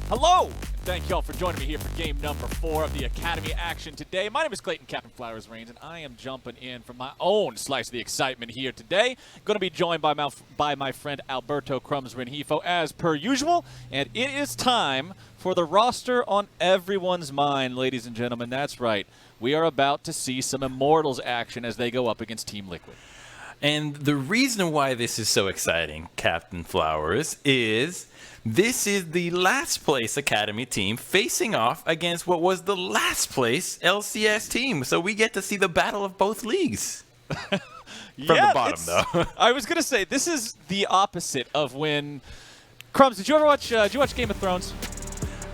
Hello! Thank y'all for joining me here for game number 4 of the Academy action today. My name is Clayton Captain Flowers Reigns, and I am jumping in for my own slice of the excitement here today. Going to be joined by my friend Alberto Crumbs Renjifo as per usual, and it is time for the roster on everyone's mind, ladies and gentlemen. That's right. We are about to see some Immortals action as they go up against Team Liquid. And the reason why this is so exciting, Captain Flowers, is this is the last place Academy team facing off against what was the last place LCS team. So we get to see the battle of both leagues. From the bottom, though. I was going to say, this is the opposite of when... Crumbs, did you ever watch Game of Thrones?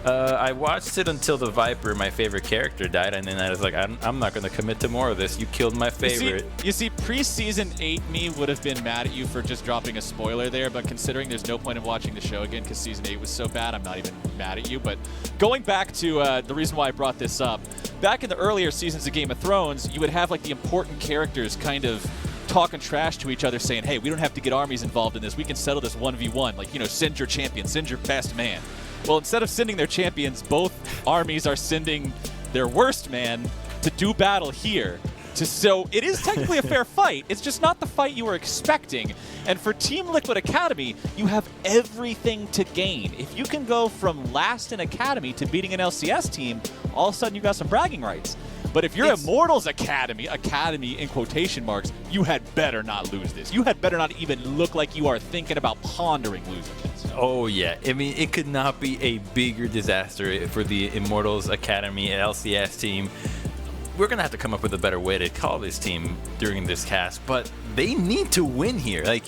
I watched it until the Viper, my favorite character, died, and then I was like, I'm not going to commit to more of this. You killed my favorite. You see, pre-season 8 me would have been mad at you for just dropping a spoiler there, but considering there's no point in watching the show again because season 8 was so bad, I'm not even mad at you. But going back to the reason why I brought this up, back in the earlier seasons of Game of Thrones, you would have like the important characters kind of talking trash to each other, saying, hey, we don't have to get armies involved in this. We can settle this 1v1. Like, you know, send your champion, send your best man. Well, instead of sending their champions, both armies are sending their worst man to do battle here. So it is technically a fair fight. It's just not the fight you were expecting. And for Team Liquid Academy, you have everything to gain. If you can go from last in Academy to beating an LCS team, all of a sudden you got some bragging rights. But if you're Immortals Academy in quotation marks, you had better not lose this. You had better not even look like you are thinking about pondering losing this. Oh, yeah. I mean, it could not be a bigger disaster for the Immortals Academy LCS team. We're going to have to come up with a better way to call this team during this cast, but they need to win here. Like,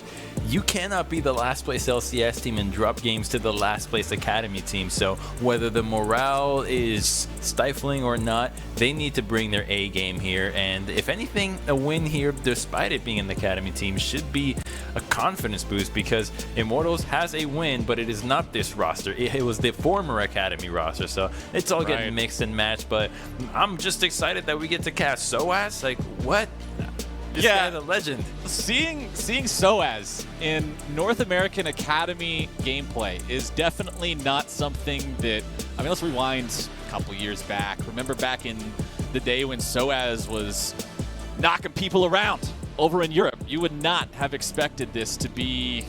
you cannot be the last place LCS team and drop games to the last place Academy team. So whether the morale is stifling or not, they need to bring their A game here. And if anything, a win here, despite it being an Academy team, should be a confidence boost because Immortals has a win, but it is not this roster. It was the former Academy roster. So it's all getting mixed and matched, but I'm just excited that we get to cast SOAS. Like, what? This guy's a legend. Seeing SOAS in North American Academy gameplay is definitely not something that... I mean, let's rewind a couple years back. Remember back in the day when SOAS was knocking people around over in Europe. You would not have expected this to be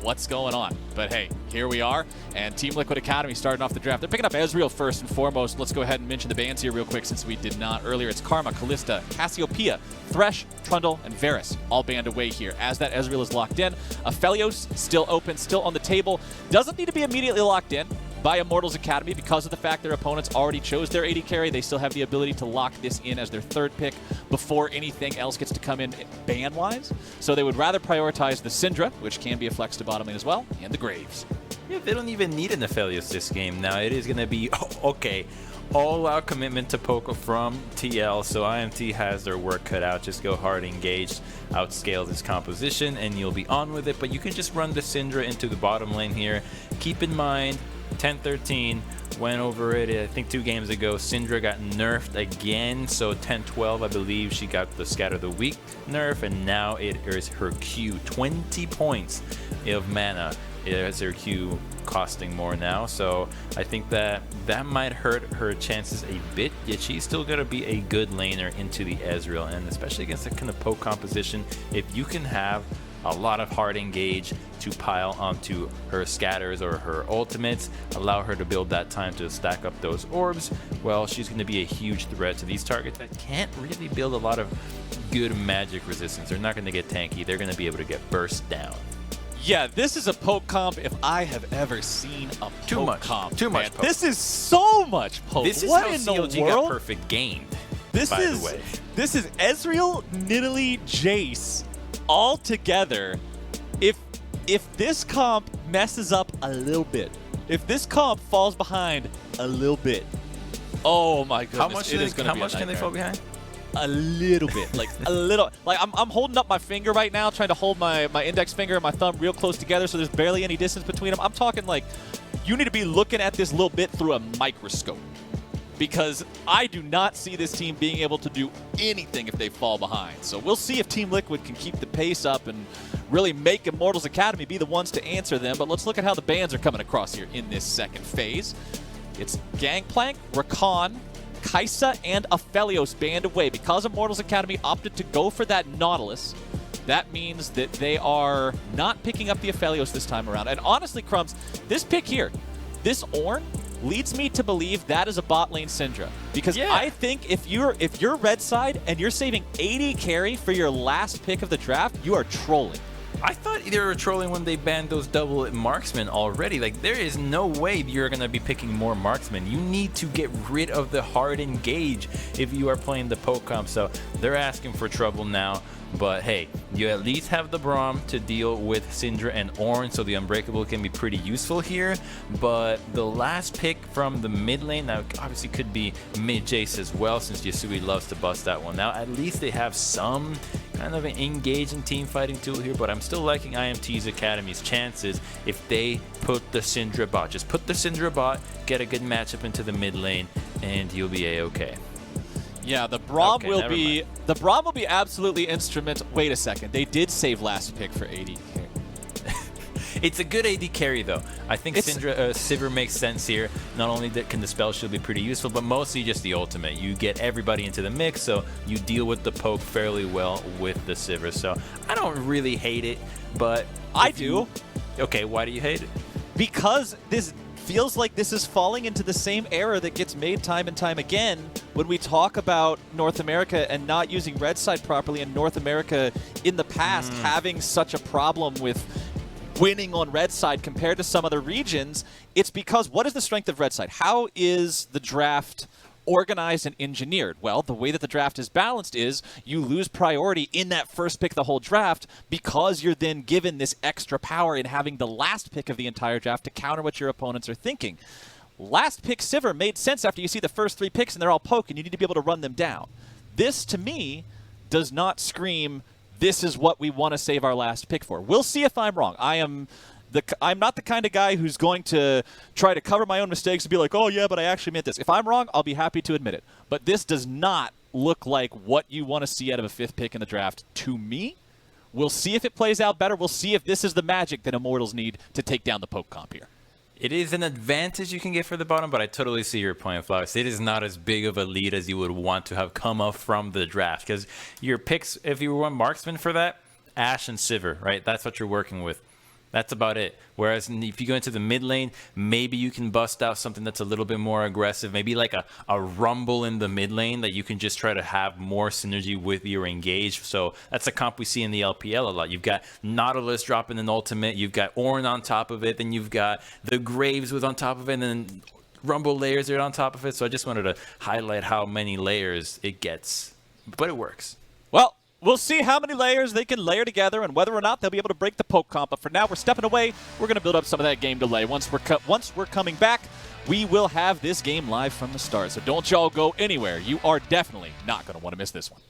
what's going on. But hey, here we are, and Team Liquid Academy starting off the draft. They're picking up Ezreal first and foremost. Let's go ahead and mention the bans here real quick since we did not earlier. It's Karma, Kalista, Cassiopeia, Thresh, Trundle, and Varus all banned away here. As that Ezreal is locked in, Aphelios still open, still on the table. Doesn't need to be immediately locked in by Immortals Academy because of the fact their opponents already chose their AD carry. They still have the ability to lock this in as their third pick before anything else gets to come in ban-wise. So they would rather prioritize the Syndra, which can be a flex to bottom lane as well, and the Graves. Yeah, they don't even need an Aphelios this game. Now it is going to be, all-out commitment to Poco from TL, so IMT has their work cut out. Just go hard engaged, outscale this composition, and you'll be on with it. But you can just run the Syndra into the bottom lane here. Keep in mind, 10-13 went over it, I think 2 games ago. Syndra got nerfed again, so 10-12, I believe she got the Scatter the Weak nerf, and now it is her Q. 20 points of mana is her Q costing more now, so I think that might hurt her chances a bit, yet she's still going to be a good laner into the Ezreal, and especially against that kind of poke composition, if you can have a lot of hard engage to pile onto her scatters or her ultimates, allow her to build that time to stack up those orbs, well, she's going to be a huge threat to these targets that can't really build a lot of good magic resistance. They're not going to get tanky. They're going to be able to get burst down. Yeah, this is a poke comp if I have ever seen a poke comp. Too much poke. This is so much poke. This is what how in CLG the world? got perfect gamed, This by is the way. This is Ezreal, Nidalee, Jace all together. If this comp messes up a little bit, if this comp falls behind a little bit, oh my goodness, How much can they fall behind? A little bit, like a little. Like I'm holding up my finger right now, trying to hold my index finger and my thumb real close together, so there's barely any distance between them. I'm talking like you need to be looking at this little bit through a microscope, because I do not see this team being able to do anything if they fall behind. So we'll see if Team Liquid can keep the pace up and really make Immortals Academy be the ones to answer them. But let's look at how the bans are coming across here in this second phase. It's Gangplank, Rakan, Kaisa, and Aphelios banned away. Because Immortals Academy opted to go for that Nautilus, that means that they are not picking up the Aphelios this time around. And honestly, Crumbs, this pick here, this Ornn, leads me to believe that is a bot lane Syndra. Because I think if you're red side and you're saving 80 carry for your last pick of the draft, you are trolling. I thought they were trolling when they banned those double marksmen already. Like, there is no way you're going to be picking more marksmen. You need to get rid of the hard engage if you are playing the poke comp. So they're asking for trouble now. But hey, you at least have the Braum to deal with Syndra and Ornn, so the Unbreakable can be pretty useful here. But the last pick from the mid lane, now obviously could be mid Jace as well, since Yasui loves to bust that one. Now at least they have some kind of an engaging team fighting tool here, but I'm still liking IMT's Academy's chances if they put the Syndra bot. Just put the Syndra bot, get a good matchup into the mid lane, and you'll be a-okay. Yeah, the Braum will be absolutely instrumental. Wait a second, they did save last pick for AD. It's a good AD carry though. I think Syndra Sivir makes sense here. Not only can the spell shield be pretty useful, but mostly just the ultimate. You get everybody into the mix, so you deal with the poke fairly well with the Sivir. So I don't really hate it, but I do. Okay, why do you hate it? Because this feels like this is falling into the same error that gets made time and time again when we talk about North America and not using red side properly, and North America in the past having such a problem with winning on red side compared to some other regions. It's because, what is the strength of red side? How is the draft organized and engineered? Well, the way that the draft is balanced is you lose priority in that first pick of the whole draft because you're then given this extra power in having the last pick of the entire draft to counter what your opponents are thinking. Last pick Sivir made sense after you see the first 3 picks and they're all poke and you need to be able to run them down. This, to me, does not scream, this is what we want to save our last pick for. We'll see if I'm wrong. I'm not the kind of guy who's going to try to cover my own mistakes and be like, oh yeah, but I actually meant this. If I'm wrong, I'll be happy to admit it. But this does not look like what you want to see out of a 5th pick in the draft to me. We'll see if it plays out better. We'll see if this is the magic that Immortals need to take down the poke comp here. It is an advantage you can get for the bottom, but I totally see your point, Flowers. It is not as big of a lead as you would want to have come up from the draft, because your picks, if you want marksman for that, Ashe and Sivir, right? That's what you're working with. That's about it. Whereas if you go into the mid lane, maybe you can bust out something that's a little bit more aggressive. Maybe like a rumble in the mid lane that you can just try to have more synergy with your engage. So that's a comp we see in the LPL a lot. You've got Nautilus dropping an ultimate. You've got Ornn on top of it. Then you've got the Graves with on top of it. And then Rumble layers are on top of it. So I just wanted to highlight how many layers it gets. But it works. Well, we'll see how many layers they can layer together and whether or not they'll be able to break the poke comp. But for now, we're stepping away. We're going to build up some of that game delay. Once we're coming back, we will have this game live from the start. So don't y'all go anywhere. You are definitely not going to want to miss this one.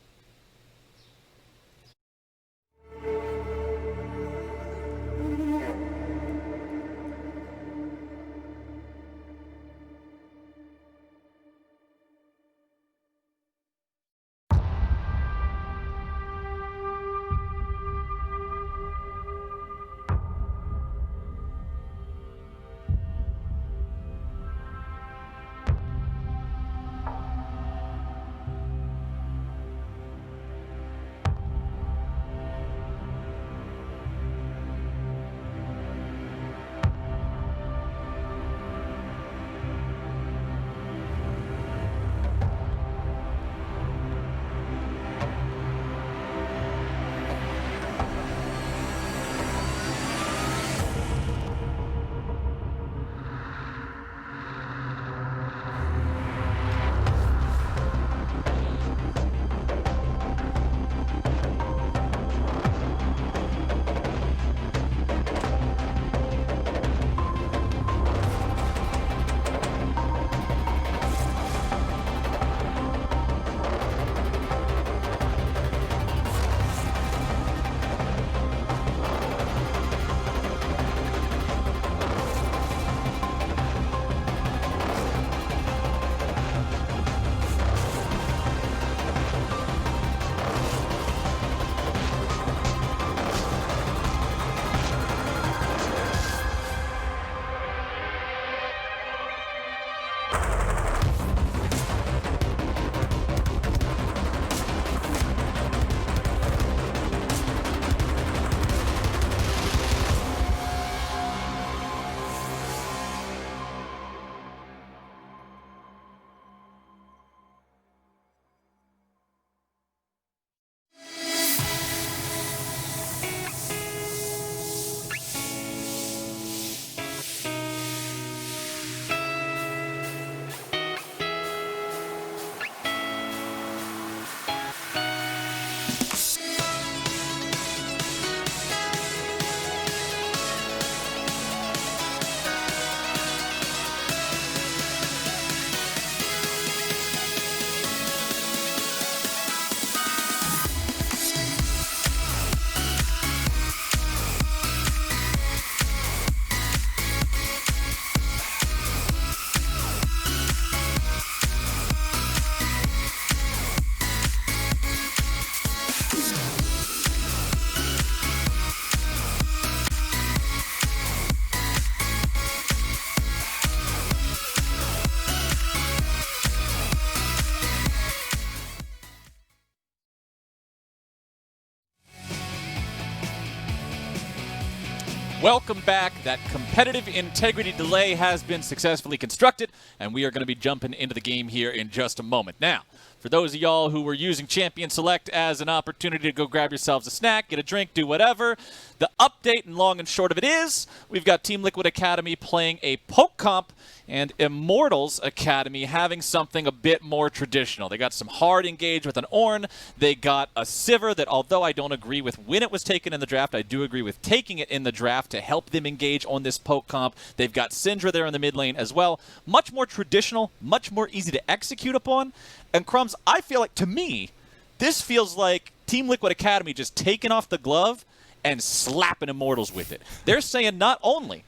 Welcome back. That competitive integrity delay has been successfully constructed, and we are going to be jumping into the game here in just a moment. Now, for those of y'all who were using Champion Select as an opportunity to go grab yourselves a snack, get a drink, do whatever, the update and long and short of it is we've got Team Liquid Academy playing a poke comp and Immortals Academy having something a bit more traditional. They got some hard engage with an Ornn. They got a Sivir that, although I don't agree with when it was taken in the draft, I do agree with taking it in the draft to help them engage on this poke comp. They've got Syndra there in the mid lane as well. Much more traditional, much more easy to execute upon. And Crumbs, I feel like, to me, this feels like Team Liquid Academy just taking off the glove and slapping Immortals with it. They're saying not only,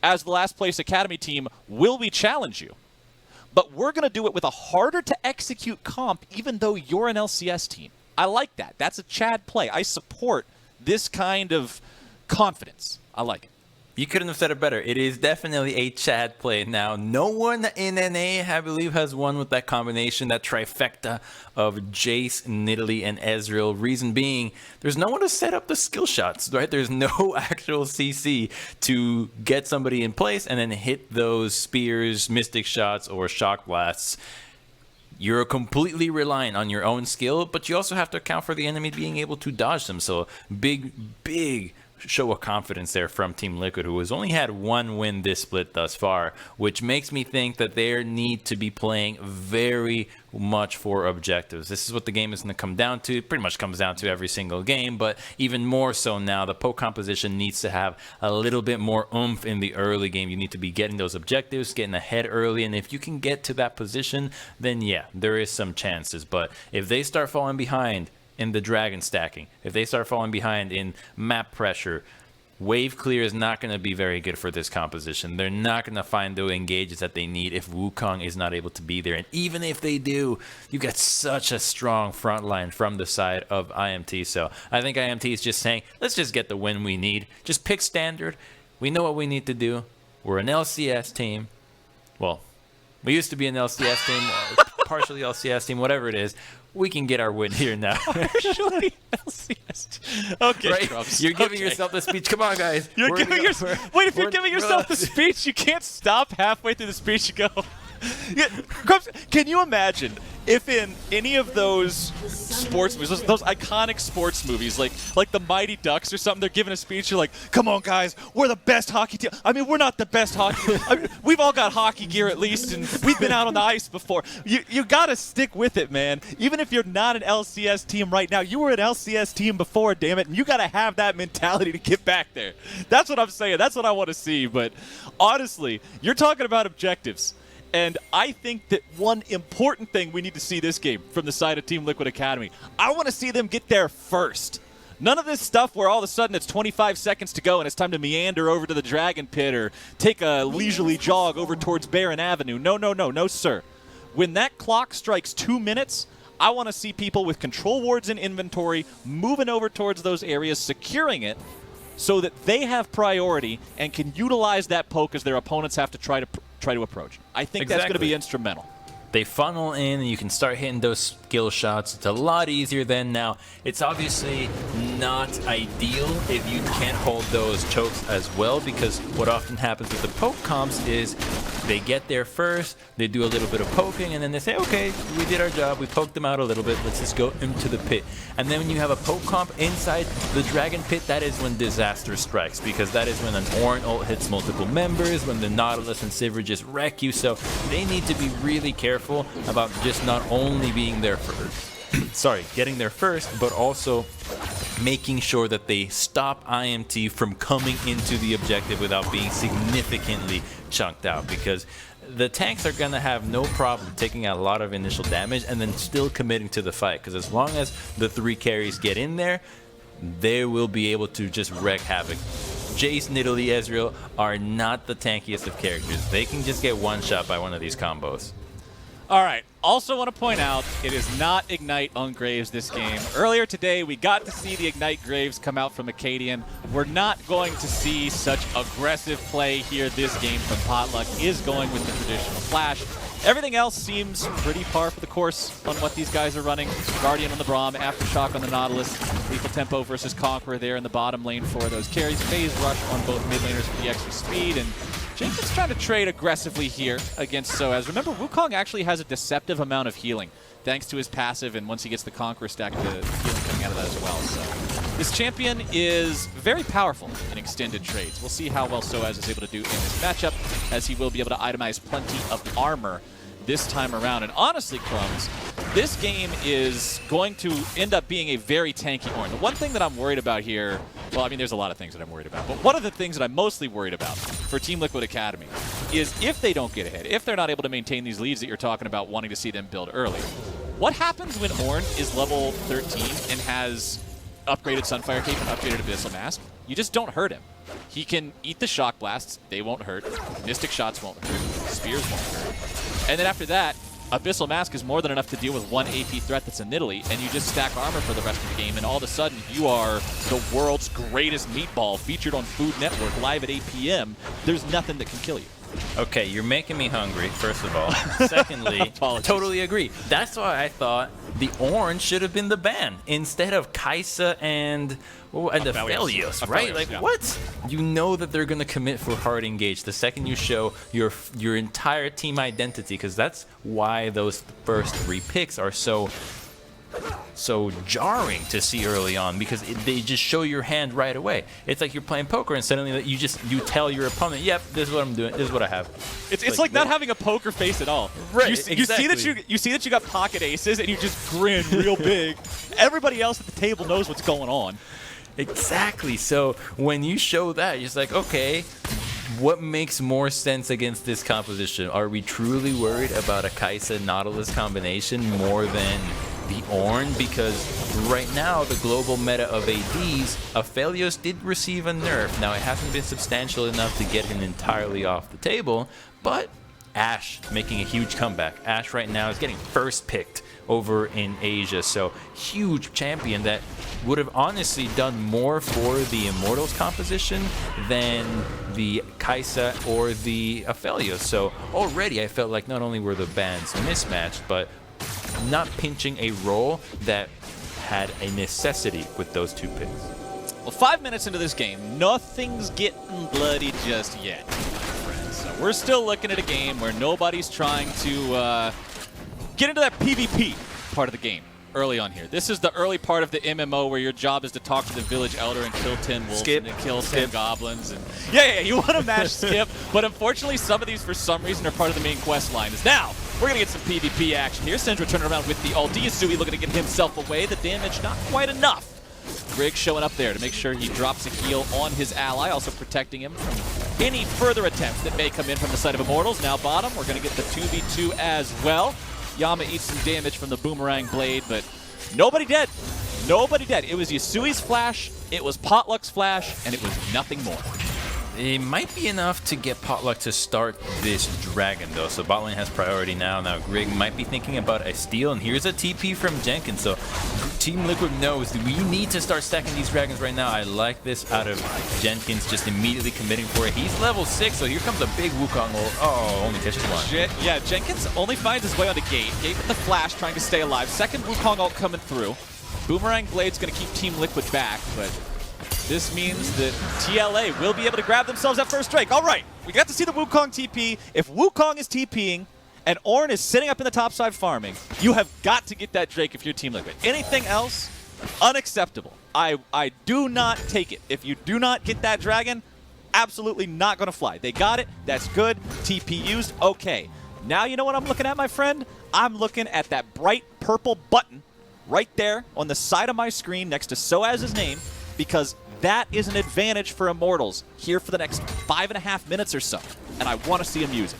as the last place Academy team, will we challenge you, but we're going to do it with a harder to execute comp even though you're an LCS team. I like that. That's a Chad play. I support this kind of confidence. I like it. You couldn't have said it better. It is definitely a Chad play. Now, no one in NA, I believe, has won with that combination, that trifecta of Jace, Nidalee, and Ezreal. Reason being, there's no one to set up the skill shots, right? There's no actual CC to get somebody in place and then hit those spears, mystic shots, or shock blasts. You're completely reliant on your own skill, but you also have to account for the enemy being able to dodge them. So big show of confidence there from Team Liquid, who has only had one win this split thus far, which makes me think that they need to be playing very much for objectives. This is what the game is going to come down to. It pretty much comes down to every single game, but even more so now, the poke composition needs to have a little bit more oomph in the early game. You need to be getting those objectives, getting ahead early, and if you can get to that position, then yeah, there is some chances. But if they start falling behind in the dragon stacking, if they start falling behind in map pressure, wave clear is not going to be very good for this composition. They're not going to find the engages that they need if Wukong is not able to be there. And even if they do, you get such a strong front line from the side of IMT. So I think IMT is just saying, let's just get the win we need. Just pick standard. We know what we need to do. We're an LCS team. Well, we used to be an LCS team, partially LCS team, whatever it is. We can get our win here now. Partially LCS. Okay, right? You're giving yourself the speech. Come on, guys. Wait, if you're giving yourself the speech, you can't stop halfway through the speech and go. Yeah, can you imagine if in any of those sports movies, those iconic sports movies, like the Mighty Ducks or something, they're giving a speech, you're like, come on, guys, we're the best hockey team. I mean, we're not the best hockey. I mean, we've all got hockey gear at least, and we've been out on the ice before. You got to stick with it, man. Even if you're not an LCS team right now, you were an LCS team before, damn it, and you got to have that mentality to get back there. That's what I'm saying. That's what I want to see. But honestly, you're talking about objectives. And I think that one important thing we need to see this game from the side of Team Liquid Academy, I want to see them get there first. None of this stuff where all of a sudden it's 25 seconds to go and it's time to meander over to the Dragon Pit or take a leisurely jog over towards Baron Avenue. No, sir. When that clock strikes 2 minutes, I want to see people with control wards in inventory moving over towards those areas, securing it, so that they have priority and can utilize that poke as their opponents have to try to approach. I think that's going to be instrumental. They funnel in and you can start hitting those skill shots. It's a lot easier than now. It's obviously not ideal if you can't hold those chokes as well, because what often happens with the poke comps is they get there first, they do a little bit of poking, and then they say, okay, we did our job, we poked them out a little bit, let's just go into the pit. And then when you have a poke comp inside the Dragon Pit, that is when disaster strikes, because that is when an Ornn ult hits multiple members, when the Nautilus and Sivir just wreck you. So they need to be really careful about just not only being there getting there first, but also making sure that they stop IMT from coming into the objective without being significantly chunked out, because the tanks are going to have no problem taking a lot of initial damage and then still committing to the fight, because as long as the 3 carries get in there, they will be able to just wreak havoc. Jace, Nidalee, Ezreal are not the tankiest of characters. They can just get one shot by one of these combos. All right. Also want to point out, it is not Ignite on Graves this game. Earlier today, we got to see the Ignite Graves come out from Acadian. We're not going to see such aggressive play here this game from Potluck. Is going with the traditional flash. Everything else seems pretty par for the course on what these guys are running. Guardian on the Braum, Aftershock on the Nautilus, Lethal Tempo versus Conqueror there in the bottom lane for those carries. Phase Rush on both mid laners for the extra speed, and Jenkins trying to trade aggressively here against Soaz. Remember, Wukong actually has a deceptive amount of healing thanks to his passive, and once he gets the Conqueror stack, the healing coming out of that as well. So this champion is very powerful in extended trades. We'll see how well Soaz is able to do in this matchup, as he will be able to itemize plenty of armor this time around. And honestly, Crumbs, this game is going to end up being a very tanky Ornn. The one thing that I'm worried about here, well, I mean, there's a lot of things that I'm worried about, but one of the things that I'm mostly worried about for Team Liquid Academy is if they don't get ahead, if they're not able to maintain these leads that you're talking about wanting to see them build early. What happens when Ornn is level 13 and has upgraded Sunfire Cape and upgraded Abyssal Mask? You just don't hurt him. He can eat the Shock Blasts, they won't hurt. Mystic Shots won't hurt. Spears won't hurt. And then after that, Abyssal Mask is more than enough to deal with one AP threat that's a Nidalee, and you just stack armor for the rest of the game, and all of a sudden you are the world's greatest meatball featured on Food Network live at 8 p.m. There's nothing that can kill you. Okay, you're making me hungry, first of all. Secondly, totally agree. That's why I thought the Ornn should have been the ban instead of Kai'Sa and the Aphelios, right? Like, what? You know that they're going to commit for hard engage the second you show your entire team identity, because that's why those first 3 picks are so jarring to see early on, because they just show your hand right away. It's like you're playing poker and suddenly you tell your opponent, yep, this is what I'm doing, this is what I have. It's like not having a poker face at all. Right, you see that you got pocket aces and you just grin real big. Everybody else at the table knows what's going on. Exactly. So when you show that, you're just like, okay, what makes more sense against this composition? Are we truly worried about a Kai'Sa Nautilus combination more than the Ornn? Because right now, the global meta of ADs, Aphelios did receive a nerf. Now, it hasn't been substantial enough to get him entirely off the table, but Ashe making a huge comeback. Ashe right now is getting first picked over in Asia, so huge champion that would have honestly done more for the Immortals composition than the Kai'Sa or the Aphelios. So already I felt like not only were the bans mismatched, but not pinching a role that had a necessity with those 2 picks. Well, 5 minutes into this game, nothing's getting bloody just yet, my friends. So we're still looking at a game where nobody's trying to get into that PvP part of the game early on here. This is the early part of the MMO where your job is to talk to the village elder and kill 10 wolves and then kill 10 goblins. And yeah, you want to match skip, but unfortunately some of these for some reason are part of the main quest line. Is now we're going to get some PvP action here. Syndra turning around with the ulti. Yasui looking to get himself away. The damage not quite enough. Griggs showing up there to make sure he drops a heal on his ally, also protecting him from any further attempts that may come in from the side of Immortals. Now bottom, we're going to get the 2v2 as well. Yama eats some damage from the Boomerang Blade, but nobody dead. Nobody dead. It was Yasui's flash, it was Potluck's flash, and it was nothing more. It might be enough to get Potluck to start this dragon, though. So bot lane has priority now. Now Grig might be thinking about a steal, and here's a TP from Jenkins. So Team Liquid knows that we need to start stacking these dragons right now. I like this out of Jenkins, just immediately committing for it. He's level 6, so here comes a big Wukong ult. Oh, only catches one. Yeah, Jenkins only finds his way on the gate. Gate with the flash, trying to stay alive. Second Wukong ult coming through. Boomerang Blade's going to keep Team Liquid back, but this means that TLA will be able to grab themselves that first Drake. All right, we got to see the Wukong TP. If Wukong is TPing and Ornn is sitting up in the top side farming, you have got to get that Drake if you're Team Liquid. Anything else, unacceptable. I do not take it. If you do not get that dragon, absolutely not going to fly. They got it. That's good. TP used. Okay. Now you know what I'm looking at, my friend? I'm looking at that bright purple button right there on the side of my screen next to Soaz's name, because that is an advantage for Immortals here for the next 5.5 minutes or so, and I want to see them use it.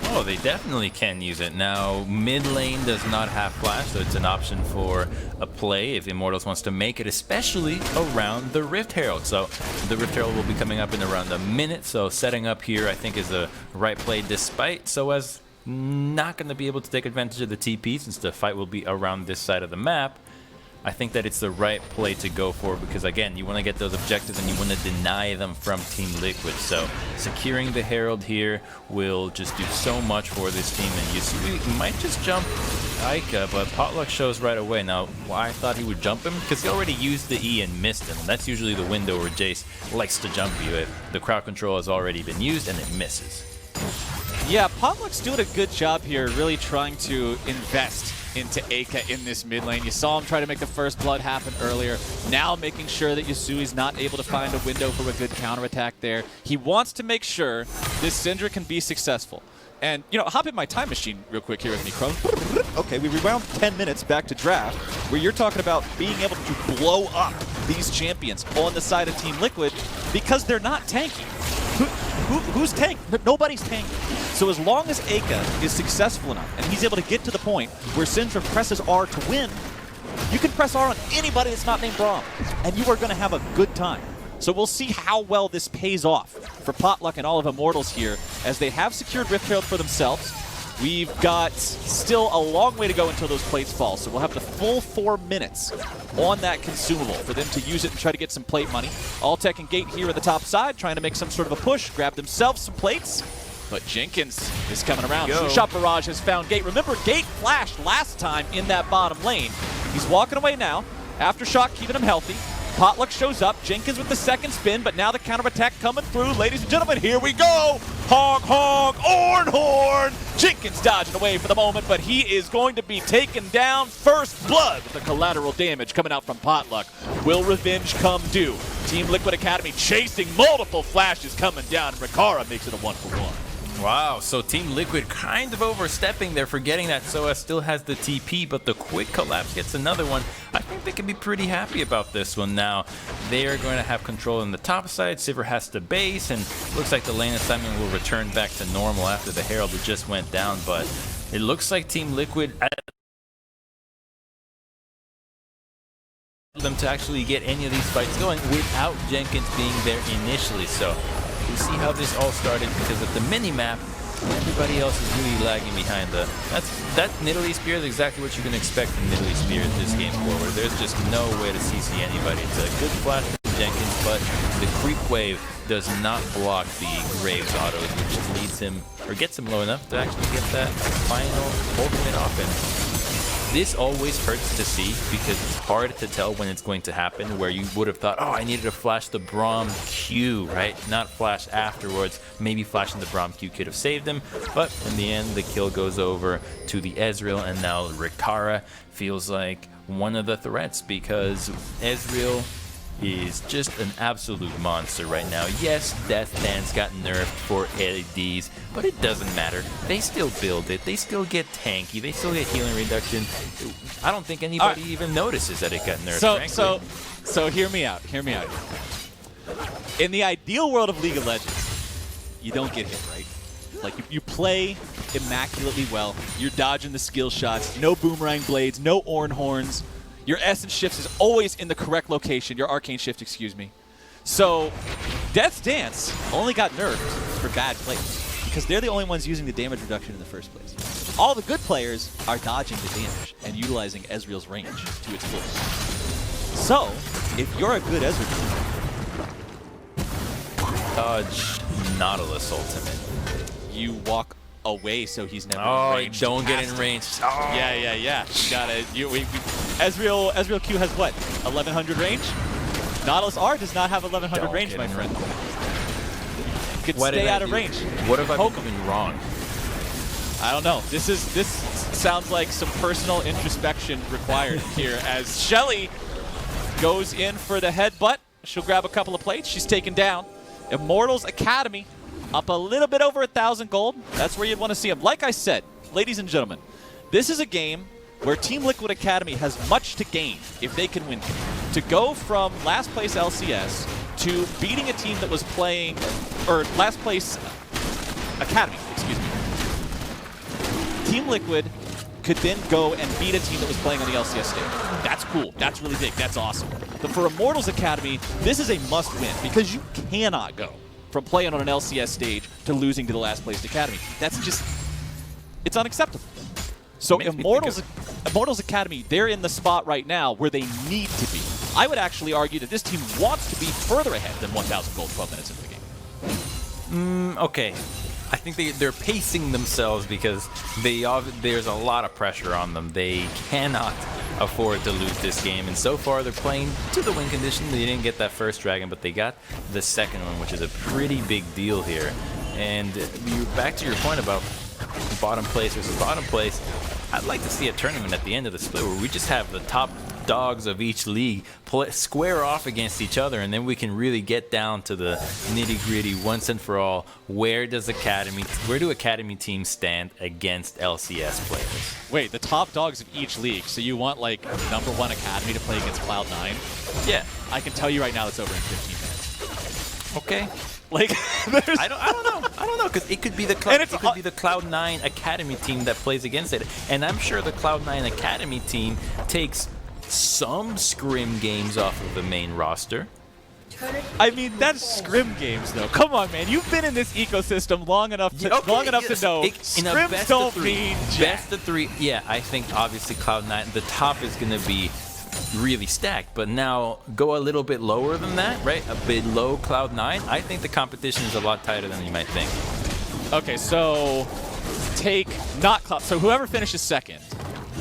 Oh, they definitely can use it. Now, mid lane does not have flash, so it's an option for a play if Immortals wants to make it, especially around the Rift Herald. So the Rift Herald will be coming up in around a minute, so setting up here I think is the right play, despite Soaz not going to be able to take advantage of the TP since the fight will be around this side of the map. I think that it's the right play to go for because, again, you want to get those objectives and you want to deny them from Team Liquid. So securing the Herald here will just do so much for this team. And Yasui might just jump Aika, but Potluck shows right away. Now, why I thought he would jump him? Because he already used the E and missed him. That's usually the window where Jace likes to jump you if the crowd control has already been used and it misses. Yeah, Potluck's doing a good job here, really trying to invest into Aika in this mid lane. You saw him try to make the first blood happen earlier. Now making sure that Yasui's not able to find a window for a good counterattack there. He wants to make sure this Syndra can be successful. And, you know, hop in my time machine real quick here with me, Crone. Okay, we rewound 10 minutes back to draft, where you're talking about being able to blow up these champions on the side of Team Liquid because they're not tanky. Who's tank? Nobody's tanky. So as long as Aika is successful enough and he's able to get to the point where Syndra presses R to win, you can press R on anybody that's not named Braum, and you are going to have a good time. So we'll see how well this pays off for Potluck and all of Immortals here as they have secured Rift Herald for themselves. We've got still a long way to go until those plates fall, so we'll have the full 4 minutes on that consumable for them to use it and try to get some plate money. Alltech and Gate here at the top side trying to make some sort of a push, grab themselves some plates. But Jenkins is coming around. True Shot Barrage has found Gate. Remember, Gate flashed last time in that bottom lane. He's walking away now. Aftershock keeping him healthy. Potluck shows up. Jenkins with the second spin, but now the counterattack coming through. Ladies and gentlemen, here we go. Honk, honk, horn. Jenkins dodging away for the moment, but he is going to be taken down. First blood with the collateral damage coming out from Potluck. Will revenge come due? Team Liquid Academy chasing multiple flashes coming down. Rikara makes it a 1-for-1. Wow, so Team Liquid kind of overstepping there, forgetting that Soa still has the TP, but the quick collapse gets another one. I think they can be pretty happy about this one now. They are going to have control on the top side. Sivir has to base, and looks like the lane assignment will return back to normal after the Herald just went down, but it looks like Team Liquid them to actually get any of these fights going without Jenkins being there initially. So we see how this all started because of the mini-map, everybody else is really lagging behind the... That Nidalee Spear is exactly what you can expect from Nidalee Spear this game forward. There's just no way to CC anybody. It's a good flash from Jenkins, but the creep wave does not block the Graves autos, which leads him, or gets him low enough to actually get that final ultimate off him. This always hurts to see because it's hard to tell when it's going to happen, where you would have thought, oh, I needed to flash the Braum Q, right? Not flash afterwards. Maybe flashing the Braum Q could have saved him, but in the end, the kill goes over to the Ezreal, and now Rikara feels like one of the threats because Ezreal is just an absolute monster right now. Yes, Death Dance got nerfed for LEDs, but it doesn't matter. They still build it. They still get tanky. They still get healing reduction. I don't think anybody even notices that it got nerfed, So hear me out. Hear me out. In the ideal world of League of Legends, you don't get hit, right? Like, you play immaculately well. You're dodging the skill shots. No boomerang blades. No Orn horns. Your essence shifts is always in the correct location. Your arcane shift, excuse me. So, Death's Dance only got nerfed for bad players because they're the only ones using the damage reduction in the first place. All the good players are dodging the damage and utilizing Ezreal's range to its full. So, if you're a good Ezreal, dodge Nautilus ultimate. You walk away so he's never in range. Don't get in range. Oh. Yeah. You gotta. Ezreal Q has what? 1100 range? Nautilus R does not have 1100 range, my friend. You could stay out of range. What have I been doing wrong? I don't know. This sounds like some personal introspection required here as Shelly goes in for the headbutt. She'll grab a couple of plates. She's taken down. Immortals Academy up a little bit over 1,000 gold. That's where you'd want to see them. Like I said, ladies and gentlemen, this is a game where Team Liquid Academy has much to gain if they can win. To go from last place LCS to beating a team that was playing, or last place Academy, excuse me. Team Liquid could then go and beat a team that was playing on the LCS stage. That's cool. That's really big. That's awesome. But for Immortals Academy, this is a must-win because you cannot go from playing on an LCS stage to losing to the last placed Academy. That's just, it's unacceptable. So Immortals... Immortals Academy, they're in the spot right now where they need to be. I would actually argue that this team wants to be further ahead than 1,000 gold 12 minutes into the game. Okay. I think they're pacing themselves because there's a lot of pressure on them. They cannot afford to lose this game, and so far they're playing to the win condition. They didn't get that first dragon, but they got the second one, which is a pretty big deal here. And back to your point about bottom place versus bottom place, I'd like to see a tournament at the end of the split where we just have the top dogs of each league square off against each other, and then we can really get down to the nitty-gritty once and for all. Where do academy teams stand against LCS players? Wait, the top dogs of each league. So you want like #1 academy to play against Cloud9? Yeah, I can tell you right now it's over in 15 minutes. okay. Like, I don't know, because it could be the Cloud9 Academy team that plays against it, and I'm sure the Cloud9 Academy team takes some scrim games off of the main roster. I mean, that's scrim games, though. Come on, man. You've been in this ecosystem long enough to know scrims don't mean jack. Best of 3. Yeah, I think obviously Cloud9, the top is going to be really stacked, but now go a little bit lower than that, right? A bit low Cloud9. I think the competition is a lot tighter than you might think. Okay, so take not Cloud. So whoever finishes second,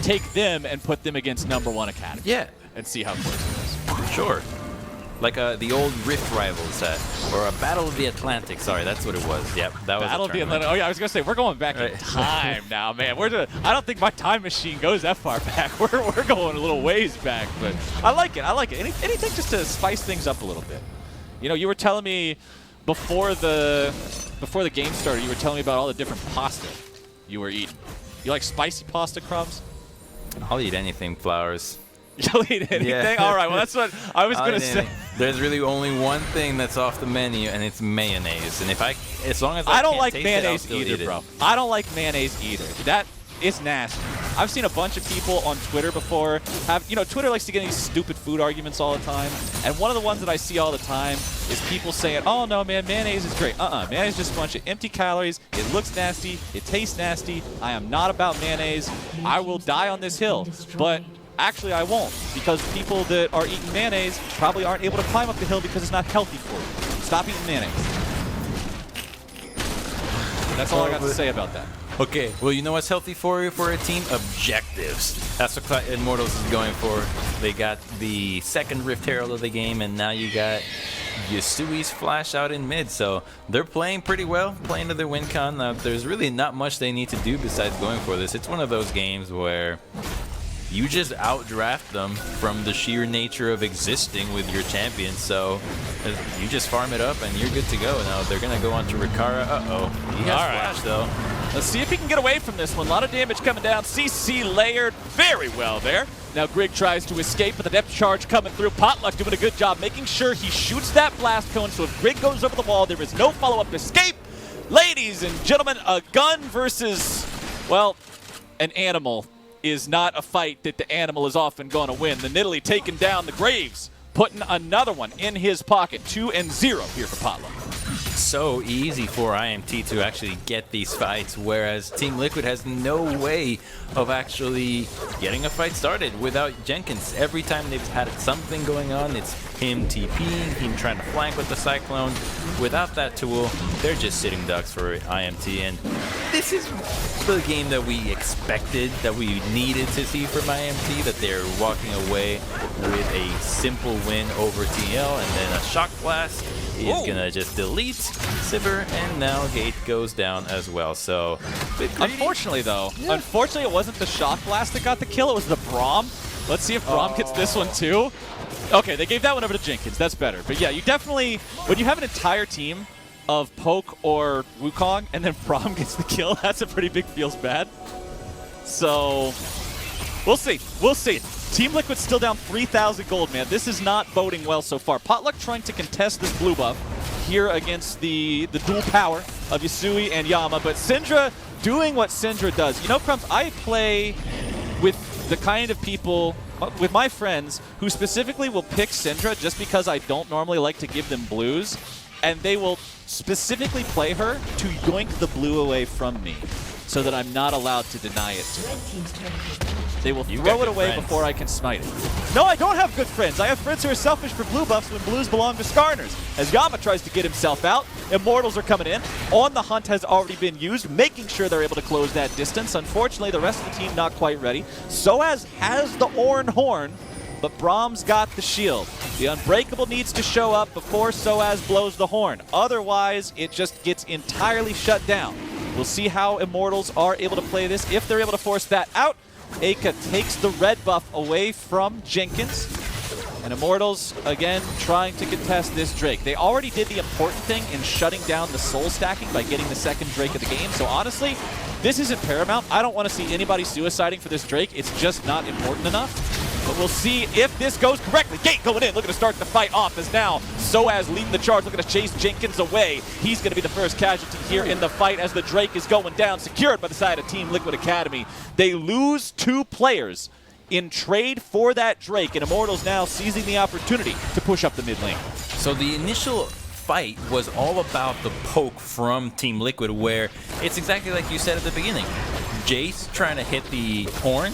take them and put them against #1 academy. Yeah, and see how close it is. Sure. Like the old Rift Rivals, or a Battle of the Atlantic. Sorry, that's what it was. Yep, that was Battle of the Atlantic. Oh yeah, I was gonna say we're going back in time now, man. I don't think my time machine goes that far back. We're going a little ways back, but I like it. I like it. Anything just to spice things up a little bit. You know, you were telling me before the game started, you were telling me about all the different pasta you were eating. You like spicy pasta, Crumbs? I'll eat anything, Flowers. You'll eat anything? Yeah. All right, well, that's what I was going to say. There's really only one thing that's off the menu, and it's mayonnaise. And as long as I don't can't like taste mayonnaise it, I'll still either, eat bro. it. I don't like mayonnaise either. That is nasty. I've seen a bunch of people on Twitter before Twitter likes to get these stupid food arguments all the time. And one of the ones that I see all the time is people saying, oh, no, man, mayonnaise is great. Mayonnaise is just a bunch of empty calories. It looks nasty. It tastes nasty. I am not about mayonnaise. I will die on this hill. But actually, I won't, because people that are eating mayonnaise probably aren't able to climb up the hill because it's not healthy for you. Stop eating mayonnaise. That's all I got to say about that. Okay, well, you know what's healthy for you for a team? Objectives. That's what Immortals is going for. They got the second Rift Herald of the game, and now you got Yasui's flash out in mid, so they're playing pretty well, playing to their win con. There's really not much they need to do besides going for this. It's one of those games where you just outdraft them from the sheer nature of existing with your champion, so you just farm it up and you're good to go. Now they're going to go on to Rikara. He has flash, though. Let's see if he can get away from this one. A lot of damage coming down. CC layered very well there. Now Grig tries to escape, but the depth charge coming through. Potluck doing a good job making sure he shoots that blast cone, so if Grig goes over the wall, there is no follow-up escape. Ladies and gentlemen, a gun versus, well, an animal is not a fight that the animal is often going to win. The Nidalee taking down the Graves, putting another one in his pocket. 2-0 here for Potluck. So easy for IMT to actually get these fights, whereas Team Liquid has no way of actually getting a fight started without Jenkins. Every time they've had something going on, it's him TPing, him trying to flank with the Cyclone. Without that tool, they're just sitting ducks for IMT, and this is the game that we expected, that we needed to see from IMT, that they're walking away with a simple win over TL, and then a Shock Blast is gonna just delete Sivir, and now Gate goes down as well. So unfortunately though, unfortunately it wasn't the Shock Blast that got the kill, it was the Braum. Let's see if Braum gets this one too. Okay, they gave that one over to Jenkins, that's better. But yeah, you definitely, when you have an entire team of Poke or Wukong and then Braum gets the kill, that's a pretty big feels bad. So we'll see, we'll see. Team Liquid's still down 3,000 gold, man. This is not boding well so far. Potluck trying to contest this blue buff here against the dual power of Yasui and Yama, but Syndra doing what Syndra does. You know, Crumbs, I play with the kind of people, with my friends, who specifically will pick Syndra just because I don't normally like to give them blues, and they will specifically play her to yoink the blue away from me. so that I'm not allowed to deny it to them. They will You throw got it good away friends. before I can smite it. No, I don't have good friends. I have friends who are selfish for blue buffs when blues belong to Skarners. As Yama tries to get himself out, Immortals are coming in. On the hunt has already been used, making sure they're able to close that distance. Unfortunately, the rest of the team not quite ready. Soaz has the Ornn Horn, but Brahms got the shield. The Unbreakable needs to show up before Soaz blows the horn. Otherwise, it just gets entirely shut down. We'll see how Immortals are able to play this. If they're able to force that out, Aka takes the red buff away from Jenkins. And Immortals, again, trying to contest this Drake. They already did the important thing in shutting down the soul stacking by getting the second Drake of the game. So honestly, this isn't paramount. I don't want to see anybody suiciding for this Drake. It's just not important enough. But we'll see if this goes correctly. Gate going in, looking to start the fight off as now Soaz leading the charge, looking to chase Jenkins away. He's going to be the first casualty here in the fight as the Drake is going down, secured by the side of Team Liquid Academy. They lose 2 players in trade for that Drake, and Immortals now seizing the opportunity to push up the mid lane. So the initial fight was all about the poke from Team Liquid, where it's exactly like you said at the beginning. Jace trying to hit the horn.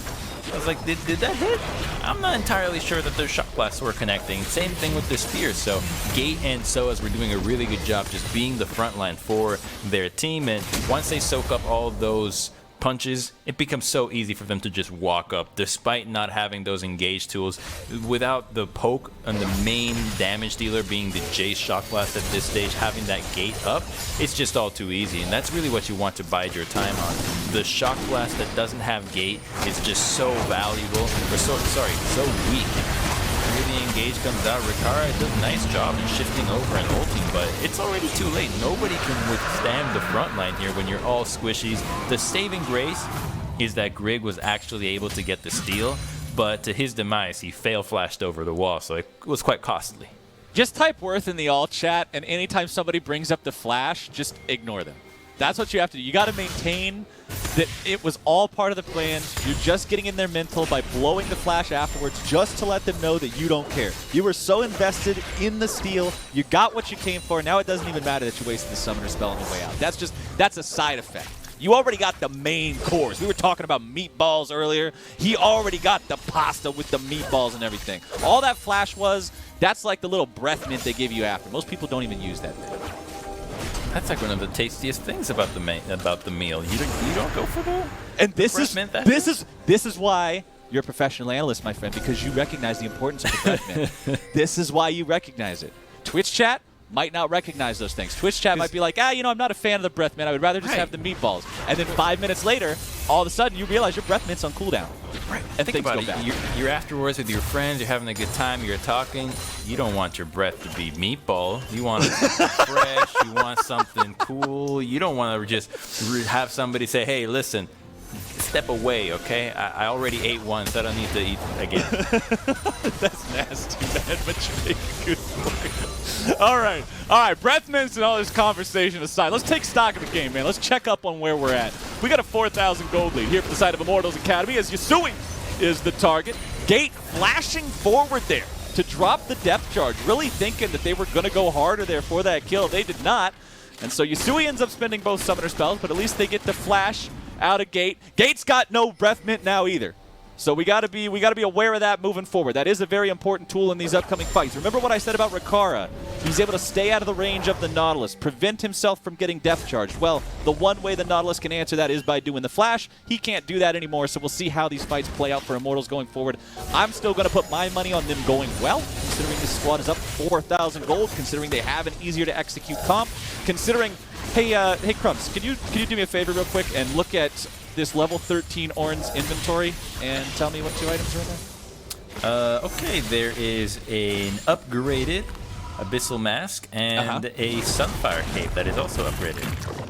I was like, did that hit? I'm not entirely sure that their shot blasts were connecting. Same thing with the spears. So Gate and Soaz were doing a really good job just being the front line for their team. And once they soak up all those punches, it becomes so easy for them to just walk up, despite not having those engage tools. Without the poke and the main damage dealer being the Jace Shock Blast at this stage, having that gate up, it's just all too easy, and that's really what you want to bide your time on. The Shock Blast that doesn't have gate is just so valuable, or so weak. Here the engage comes out. Rikara does a nice job in shifting over and ulting, but it's already too late. Nobody can withstand the front line here when you're all squishies. The saving grace is that Grig was actually able to get the steal, but to his demise, he fail flashed over the wall, so it was quite costly. Just type worth in the all chat, and anytime somebody brings up the flash, just ignore them. That's what you have to do. You got to maintain that it was all part of the plan. You're just getting in their mental by blowing the flash afterwards just to let them know that you don't care. You were so invested in the steal. You got what you came for. Now it doesn't even matter that you wasted the summoner spell on the way out. That's a side effect. You already got the main course. We were talking about meatballs earlier. He already got the pasta with the meatballs and everything. All that flash was, that's like the little breath mint they give you after. Most people don't even use that thing. That's like one of the tastiest things about the meal. You don't go for the and this breath is mint that this is why you're a professional analyst, my friend, because you recognize the importance of the breath mint. This is why you recognize it. Twitch chat might not recognize those things. Twitch chat might be like, I'm not a fan of the breath mint. I would rather just have the meatballs. And then 5 minutes later, all of a sudden, you realize your breath mint's on cooldown. Right. And think about things go it. bad. You're afterwards with your friends. You're having a good time. You're talking. You don't want your breath to be meatball. You want something fresh. You want something cool. You don't want to just have somebody say, hey, listen, step away, okay? I already ate once. I don't need to eat again. That's nasty, man, but you make a good point. All right, breath mints and all this conversation aside, let's take stock of the game, man. Let's check up on where we're at. We got a 4,000 gold lead here for the side of Immortals Academy as Yasui is the target. Gate flashing forward there to drop the depth charge, really thinking that they were going to go harder there for that kill. They did not, and so Yasui ends up spending both summoner spells, but at least they get the flash out of Gate. Gate's got no breath mint now either. So we gotta be aware of that moving forward. That is a very important tool in these upcoming fights. Remember what I said about Rikara? He's able to stay out of the range of the Nautilus, prevent himself from getting depth charged. Well, the one way the Nautilus can answer that is by doing the flash. He can't do that anymore, so we'll see how these fights play out for Immortals going forward. I'm still gonna put my money on them going well, considering this squad is up 4,000 gold, considering they have an easier to execute comp, considering, hey Crumbs, can you do me a favor real quick and look at this level 13 Ornn's inventory and tell me what 2 items are in there? Okay, there is an upgraded Abyssal Mask and a Sunfire Cape that is also upgraded.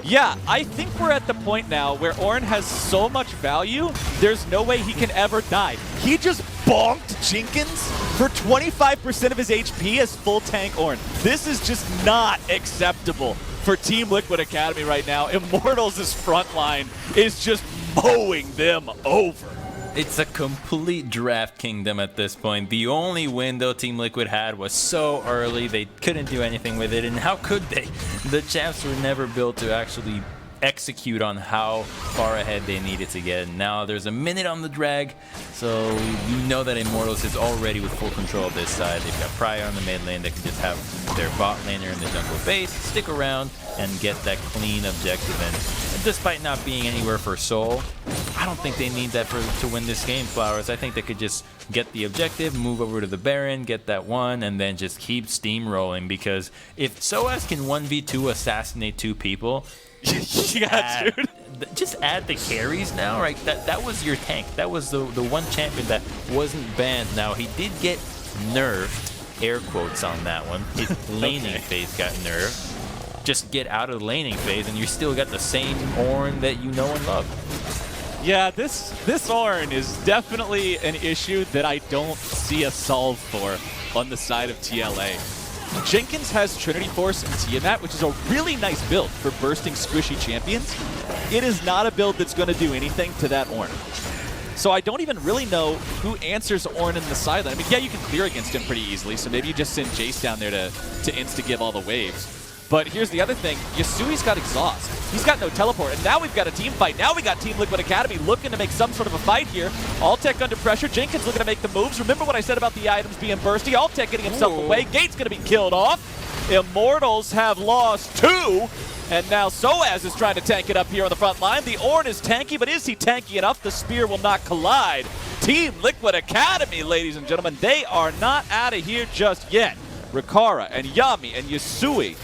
Yeah, I think we're at the point now where Ornn has so much value, there's no way he can ever die. He just bonked Jenkins for 25% of his HP as full tank Ornn. This is just not acceptable for Team Liquid Academy right now. Immortals' front line is just mowing them over. It's a complete draft kingdom at this point. The only window Team Liquid had was so early, they couldn't do anything with it, and how could they? The champs were never built to actually execute on how far ahead they needed to get. Now there's a minute on the drag, so you know that Immortals is already with full control of this side. They've got Prior on the mid lane that can just have their bot laner in the jungle base, stick around, and get that clean objective. And despite not being anywhere for Soul, I don't think they need that to win this game, Flowers. I think they could just get the objective, move over to the Baron, get that one, and then just keep steamrolling. Because if Soaz can 1v2 assassinate 2 people, Yeah, dude. just add the carries now, right? That was your tank. That was the one champion that wasn't banned. Now, he did get nerfed, air quotes on that one. His laning phase got nerfed. Just get out of the laning phase, and you still got the same Ornn that you know and love. Yeah, this Ornn is definitely an issue that I don't see a solve for on the side of TLA. Jenkins has Trinity Force and Tiamat, which is a really nice build for bursting squishy champions. It is not a build that's going to do anything to that Ornn. So I don't even really know who answers Ornn in the sideline. I mean, yeah, you can clear against him pretty easily, so maybe you just send Jace down there to insta-give all the waves. But here's the other thing. Yasui's got exhaust. He's got no teleport. And now we've got a team fight. Now we got Team Liquid Academy looking to make some sort of a fight here. Alltech under pressure. Jenkins looking to make the moves. Remember what I said about the items being bursty? Alltech getting himself away. Gate's going to be killed off. Immortals have lost 2. And now Soaz is trying to tank it up here on the front line. The Ornn is tanky, but is he tanky enough? The spear will not collide. Team Liquid Academy, ladies and gentlemen, they are not out of here just yet. Rikara and Yami and Yasui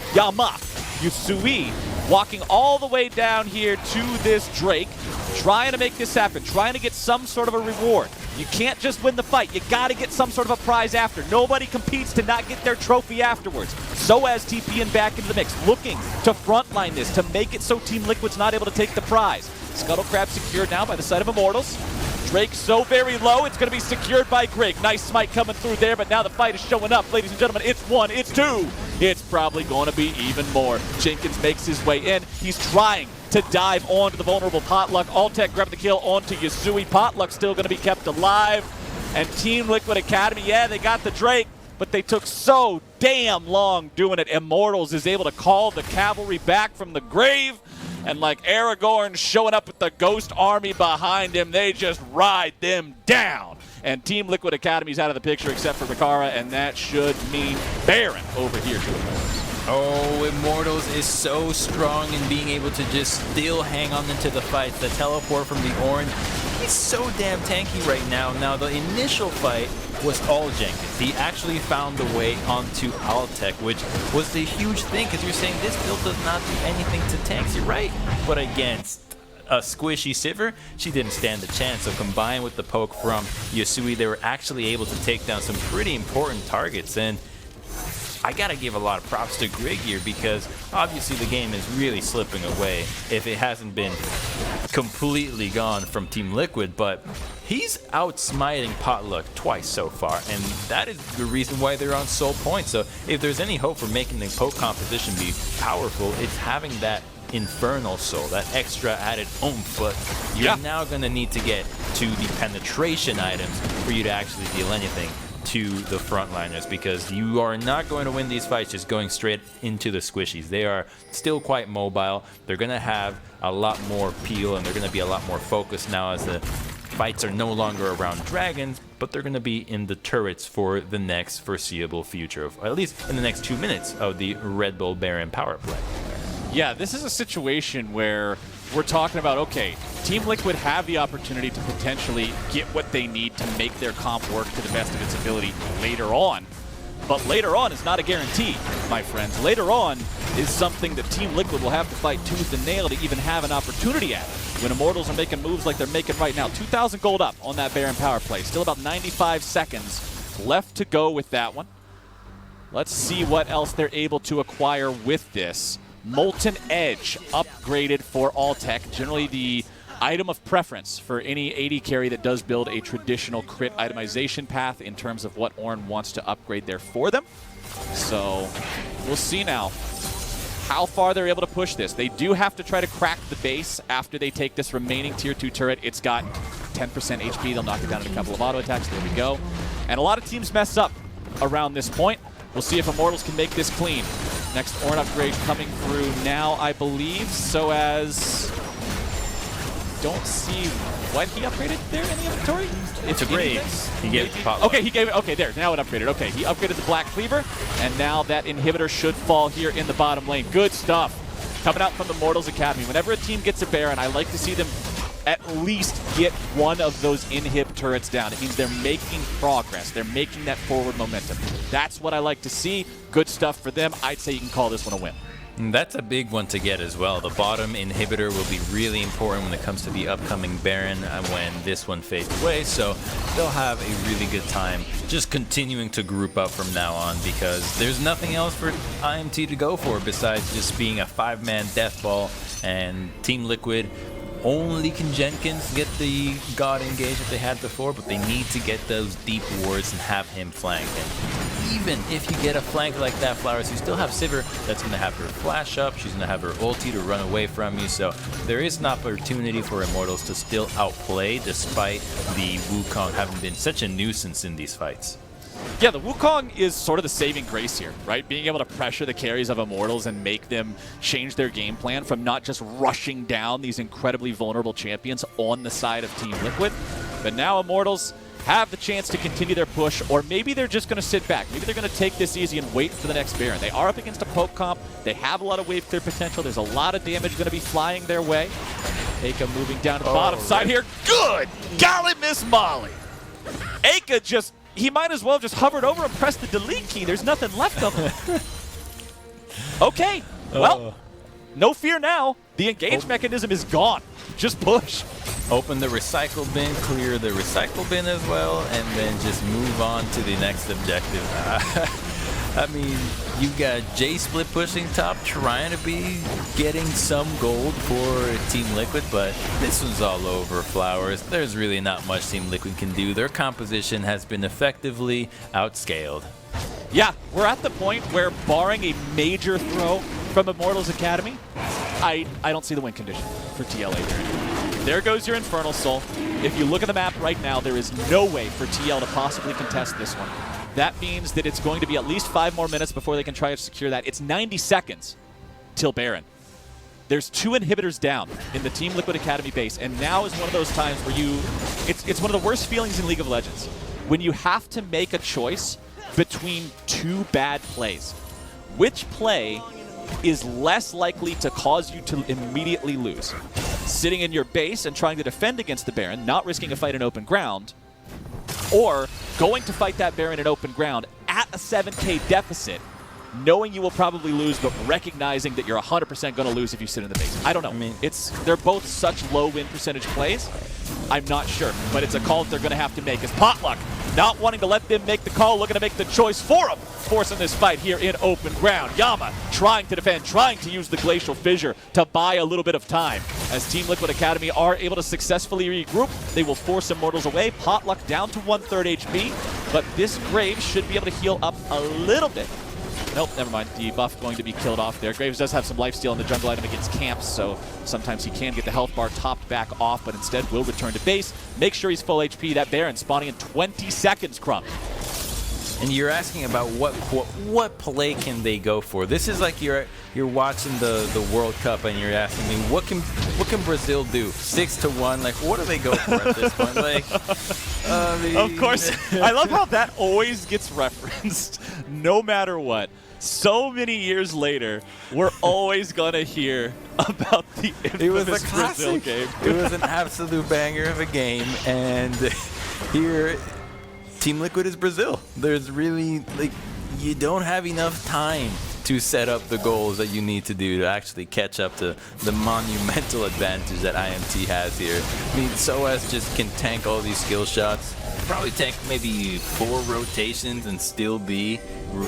walking all the way down here to this Drake, trying to make this happen, trying to get some sort of a reward. You can't just win the fight. You got to get some sort of a prize after. Nobody competes to not get their trophy afterwards. Soaz TPing back into the mix, looking to frontline this, to make it so Team Liquid's not able to take the prize. Scuttlecrab secured now by the side of Immortals. Drake so very low, it's going to be secured by Greg. Nice smite coming through there, but now the fight is showing up. Ladies and gentlemen, it's 1, it's 2. It's probably going to be even more. Jenkins makes his way in. He's trying to dive onto the vulnerable Potluck. Alltech grabbing the kill onto Yasui. Potluck still going to be kept alive. And Team Liquid Academy, yeah, they got the Drake, but they took so damn long doing it. Immortals is able to call the cavalry back from the grave. And like Aragorn showing up with the ghost army behind him, they just ride them down. And Team Liquid Academy's out of the picture except for Rikara, and that should mean Baron over here to Immortals. Oh, Immortals is so strong in being able to just still hang on into the fight. The teleport from the Ornn, he's so damn tanky right now. Now, the initial fight was all Jenkins. He actually found the way onto Alltech, which was the huge thing, because you're saying this build does not do anything to tanks. You're right. But against a squishy Sivir, she didn't stand a chance. So combined with the poke from Yasui, they were actually able to take down some pretty important targets. And I gotta give a lot of props to Grig here, because obviously the game is really slipping away if it hasn't been completely gone from Team Liquid, but he's outsmiting Potluck twice so far, and that is the reason why they're on soul points. So if there's any hope for making the poke composition be powerful, it's having that infernal soul, that extra added oomph. But you're now gonna need to get to the penetration items for you to actually deal anything to the frontliners, because you are not going to win these fights just going straight into the squishies. They are still quite mobile. They're going to have a lot more peel, and they're going to be a lot more focused now as the fights are no longer around dragons, but they're going to be in the turrets for the next foreseeable future, of at least in the next 2 minutes of the Red Bull Baron power play. Yeah, this is a situation where we're talking about, okay, Team Liquid have the opportunity to potentially get what they need to make their comp work to the best of its ability later on. But later on is not a guarantee, my friends. Later on is something that Team Liquid will have to fight tooth and nail to even have an opportunity at. When Immortals are making moves like they're making right now. 2,000 gold up on that Baron power play. Still about 95 seconds left to go with that one. Let's see what else they're able to acquire with this. Molten Edge upgraded for Alltech. Generally the item of preference for any AD carry that does build a traditional crit itemization path in terms of what Ornn wants to upgrade there for them. So we'll see now how far they're able to push this. They do have to try to crack the base after they take this remaining tier 2 turret. It's got 10% HP. They'll knock it down in a couple of auto attacks. There we go. And a lot of teams mess up around this point. We'll see if Immortals can make this clean. Next Ornn upgrade coming through now, I believe. SOAS, don't see what he upgraded there in the inventory. It's a Graves. He gave it to Potluck. Okay, he gave it. Okay, there. Now it upgraded. Okay, he upgraded the Black Cleaver, and now that inhibitor should fall here in the bottom lane. Good stuff coming out from the Immortals Academy. Whenever a team gets a Baron, I like to see them at least get one of those inhib turrets down. It means they're making progress. They're making that forward momentum. That's what I like to see. Good stuff for them. I'd say you can call this one a win. And that's a big one to get as well. The bottom inhibitor will be really important when it comes to the upcoming Baron when this one fades away. So they'll have a really good time just continuing to group up from now on, because there's nothing else for IMT to go for besides just being a 5-man death ball. And Team Liquid, only can Jenkins get the God engage that they had before, but they need to get those deep wards and have him flank. And even if you get a flank like that, Flowers, you still have Sivir that's going to have her flash up. She's going to have her ulti to run away from you. So there is an opportunity for Immortals to still outplay despite the Wukong having been such a nuisance in these fights. Yeah, the Wukong is sort of the saving grace here, right? Being able to pressure the carries of Immortals and make them change their game plan from not just rushing down these incredibly vulnerable champions on the side of Team Liquid. But now Immortals have the chance to continue their push, or maybe they're just going to sit back. Maybe they're going to take this easy and wait for the next Baron. They are up against a poke comp. They have a lot of wave clear potential. There's a lot of damage going to be flying their way. Aka moving down to the bottom side here. Good! Golly, Miss Molly! Aka just... He might as well have just hovered over and pressed the delete key. There's nothing left of him. Okay, well, no fear now. The engage mechanism is gone. Just push. Open the recycle bin, clear the recycle bin as well, and then just move on to the next objective. I mean, you got J-Split pushing top, trying to be getting some gold for Team Liquid, but this one's all over, Flowers. There's really not much Team Liquid can do. Their composition has been effectively outscaled. Yeah, we're at the point where, barring a major throw from Immortals Academy, I don't see the win condition for TLA there. There goes your Infernal Soul. If you look at the map right now, there is no way for TL to possibly contest this one. That means that it's going to be at least 5 more minutes before they can try to secure that. It's 90 seconds till Baron. There's 2 inhibitors down in the Team Liquid Academy base, and now is one of those times where it's one of the worst feelings in League of Legends, when you have to make a choice between 2 bad plays. Which play is less likely to cause you to immediately lose? Sitting in your base and trying to defend against the Baron, not risking a fight in open ground, or going to fight that Baron in open ground at a 7K deficit, knowing you will probably lose, but recognizing that you're 100% going to lose if you sit in the base. I don't know. I mean, they're both such low win percentage plays. I'm not sure, but it's a call that they're going to have to make. As Potluck, not wanting to let them make the call, looking to make the choice for them, forcing this fight here in open ground. Yama trying to defend, trying to use the Glacial Fissure to buy a little bit of time. As Team Liquid Academy are able to successfully regroup, they will force Immortals away. Potluck down to 1/3 HP, but this Graves should be able to heal up a little bit. Nope, never mind. The buff going to be killed off there. Graves does have some lifesteal in the jungle item against camps, so sometimes he can get the health bar topped back off, but instead will return to base. Make sure he's full HP. That Baron spawning in 20 seconds, Crumb. And you're asking about what play can they go for? This is like you're watching the World Cup and you're asking me what can Brazil do? 6-1. Like, what do they go for at this point? Like, of course, I love how that always gets referenced, no matter what. So many years later, we're always gonna hear about the infamous Brazil game. It was an absolute banger of a game, and here. Team Liquid is Brazil. There's really, like, you don't have enough time to set up the goals that you need to do to actually catch up to the monumental advantage that IMT has here. I mean, SOAS just can tank all these skill shots, probably tank maybe 4 rotations and still be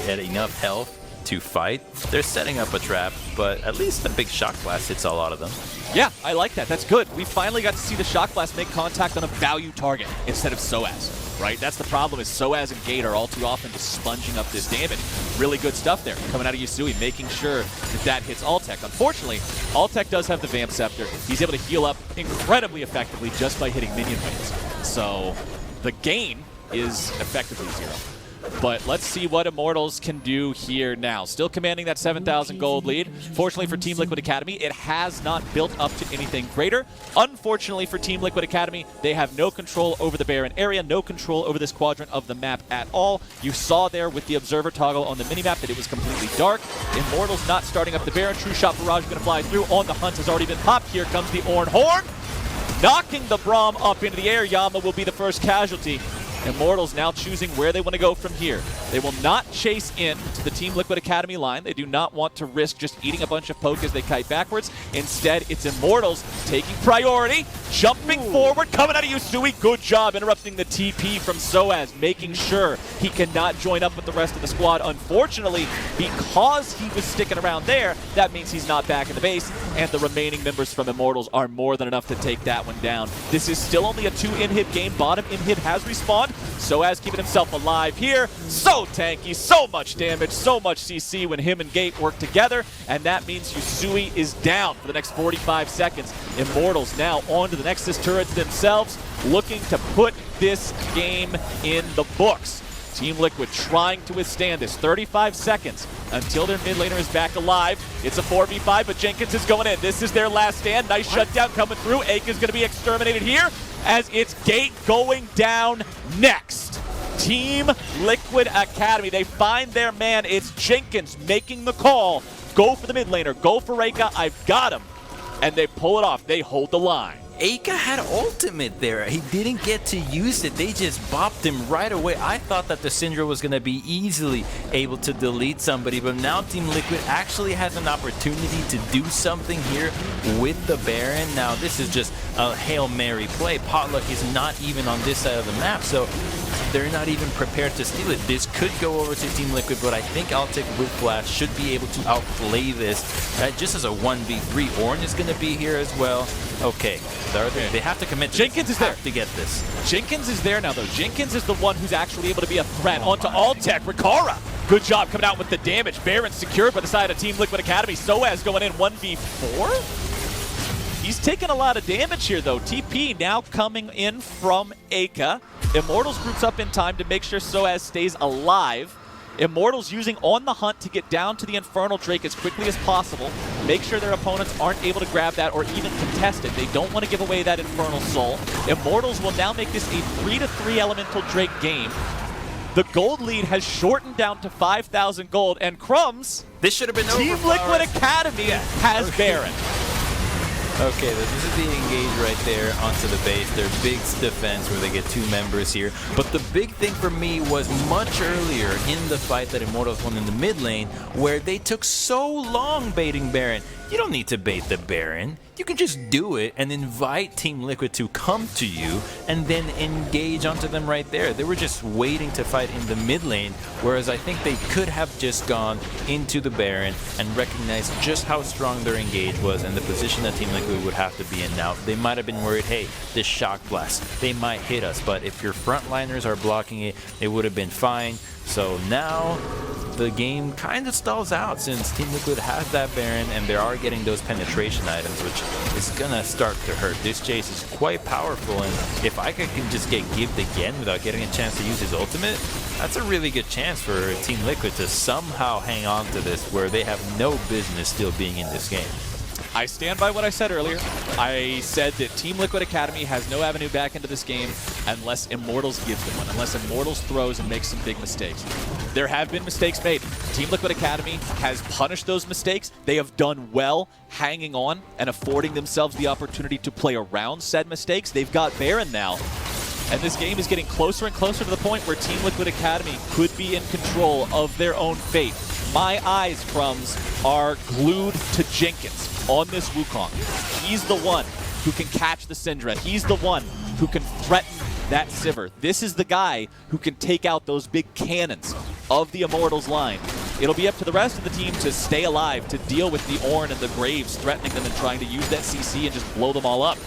at enough health to fight. They're setting up a trap, but at least the big Shock Blast hits a lot of them. Yeah, I like that. That's good. We finally got to see the Shock Blast make contact on a value target instead of SOAS. Right? That's the problem, is SOAS and Gate are all too often just sponging up this damage. Really good stuff there coming out of Yusui, making sure that hits Altec. Unfortunately, Altec does have the Vamp Scepter. He's able to heal up incredibly effectively just by hitting minion waves. So the gain is effectively 0. But let's see what Immortals can do here now. Still commanding that 7,000 gold lead. Fortunately for Team Liquid Academy, it has not built up to anything greater. Unfortunately for Team Liquid Academy, they have no control over the Baron area, no control over this quadrant of the map at all. You saw there with the observer toggle on the minimap that it was completely dark. Immortals not starting up the Baron. True shot barrage going to fly through. On the hunt has already been popped. Here comes the Ornn Horn. Knocking the Braum up into the air. Yama will be the first casualty. Immortals now choosing where they want to go from here. They will not chase in to the Team Liquid Academy line. They do not want to risk just eating a bunch of poke as they kite backwards. Instead, it's Immortals taking priority, jumping forward, coming out of Yusui. Good job interrupting the TP from Soaz, making sure he cannot join up with the rest of the squad. Unfortunately, because he was sticking around there, that means he's not back in the base, and the remaining members from Immortals are more than enough to take that one down. This is still only a 2-inhib game. Bottom inhib has respawned. Soaz keeping himself alive here. So tanky, so much damage, so much CC when him and Gate work together, and that means Yusui is down for the next 45 seconds. Immortals now on to the Nexus turrets themselves, looking to put this game in the books. Team Liquid trying to withstand this. 35 seconds until their mid laner is back alive. It's a 4v5, but Jenkins is going in. This is their last stand. Nice shutdown coming through. Ake is going to be exterminated here as it's Gate going down next. Team Liquid Academy, they find their man. It's Jenkins making the call. Go for the mid laner. Go for Reika. I've got him. And they pull it off. They hold the line. Aka had ultimate there. He didn't get to use it. They just bopped him right away. I thought that the Syndra was going to be easily able to delete somebody, but now Team Liquid actually has an opportunity to do something here with the Baron. Now, this is just a Hail Mary play. Potluck is not even on this side of the map, so they're not even prepared to steal it. This could go over to Team Liquid, but I think Altic with Flash should be able to outplay this just as a 1v3. Ornn is going to be here as well. Okay, they have to commit to Jenkins this. is there. To get this. Jenkins is there now, though. Jenkins is the one who's actually able to be a threat onto Altec. Rikara, good job coming out with the damage. Baron secured by the side of Team Liquid Academy. Soaz going in 1v4. He's taking a lot of damage here, though. TP now coming in from Aka. Immortals groups up in time to make sure Soaz stays alive. Immortals using On the Hunt to get down to the Infernal Drake as quickly as possible. Make sure their opponents aren't able to grab that or even contest it. They don't want to give away that Infernal Soul. Immortals will now make this a 3-3 Elemental Drake game. The gold lead has shortened down to 5,000 gold, and Crumbs, This should have been Team over. Liquid Academy has Baron. Okay, this is the engage right there onto the base. Their big defense where they get two members here. But the big thing for me was much earlier in the fight that Immortals won in the mid lane, where they took so long baiting Baron. You don't need to bait the Baron. You can just do it and invite Team Liquid to come to you and then engage onto them right there. They were just waiting to fight in the mid lane, whereas I think they could have just gone into the Baron and recognized just how strong their engage was and the position that Team Liquid would have to be in now. They might have been worried, hey, this shock blast, they might hit us, but if your frontliners are blocking it, it would have been fine. So now the game kind of stalls out since Team Liquid has that Baron and they are getting those penetration items, which is gonna start to hurt. This Jace is quite powerful, and if Ica can just get gived again without getting a chance to use his ultimate, that's a really good chance for Team Liquid to somehow hang on to this where they have no business still being in this game. I stand by what I said earlier. I said that Team Liquid Academy has no avenue back into this game unless Immortals gives them one, unless Immortals throws and makes some big mistakes. There have been mistakes made. Team Liquid Academy has punished those mistakes. They have done well hanging on and affording themselves the opportunity to play around said mistakes. They've got Baron now. And this game is getting closer and closer to the point where Team Liquid Academy could be in control of their own fate. My eyes, Crumbs, are glued to Jenkins on this Wukong. He's the one who can catch the Syndra. He's the one who can threaten that Sivir. This is the guy who can take out those big cannons of the Immortals line. It'll be up to the rest of the team to stay alive, to deal with the Ornn and the Graves threatening them and trying to use that CC and just blow them all up.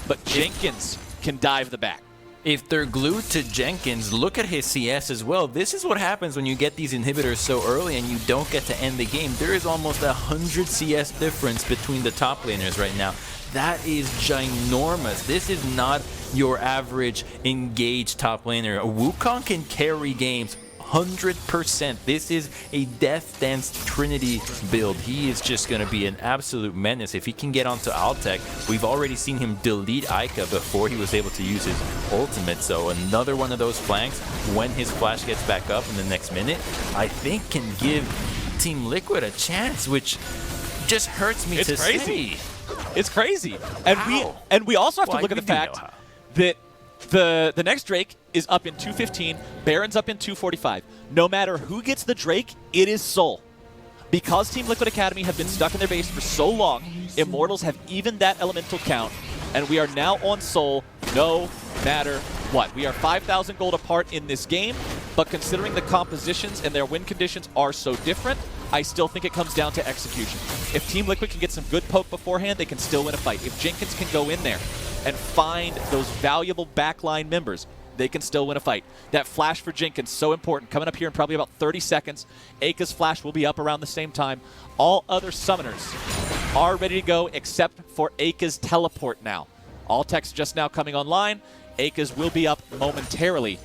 But Jenkins can dive the back. If they're glued to Jenkins, look at his CS as well. This is what happens when you get these inhibitors so early and you don't get to end the game. There is almost 100 CS difference between the top laners right now. That is ginormous. This is not your average engaged top laner. Wukong can carry games 100%. This is a Death Dance Trinity build. He is just going to be an absolute menace. If he can get onto Altec, we've already seen him delete Ica before he was able to use his ultimate. So another one of those flanks, when his flash gets back up in the next minute, I think can give Team Liquid a chance, which just hurts me to see. It's crazy. And we also have to look at the fact that the next Drake is up in 215, Baron's up in 245. No matter who gets the Drake, it is Soul. Because Team Liquid Academy have been stuck in their base for so long, Immortals have evened that elemental count, and we are now on Soul no matter what. We are 5,000 gold apart in this game, but considering the compositions and their win conditions are so different, I still think it comes down to execution. If Team Liquid can get some good poke beforehand, they can still win a fight. If Jenkins can go in there and find those valuable backline members, they can still win a fight. That flash for Jenkins, so important. Coming up here in probably about 30 seconds. Aka's flash will be up around the same time. All other summoners are ready to go except for Aka's teleport now. Altec's just now coming online. Aka's will be up momentarily.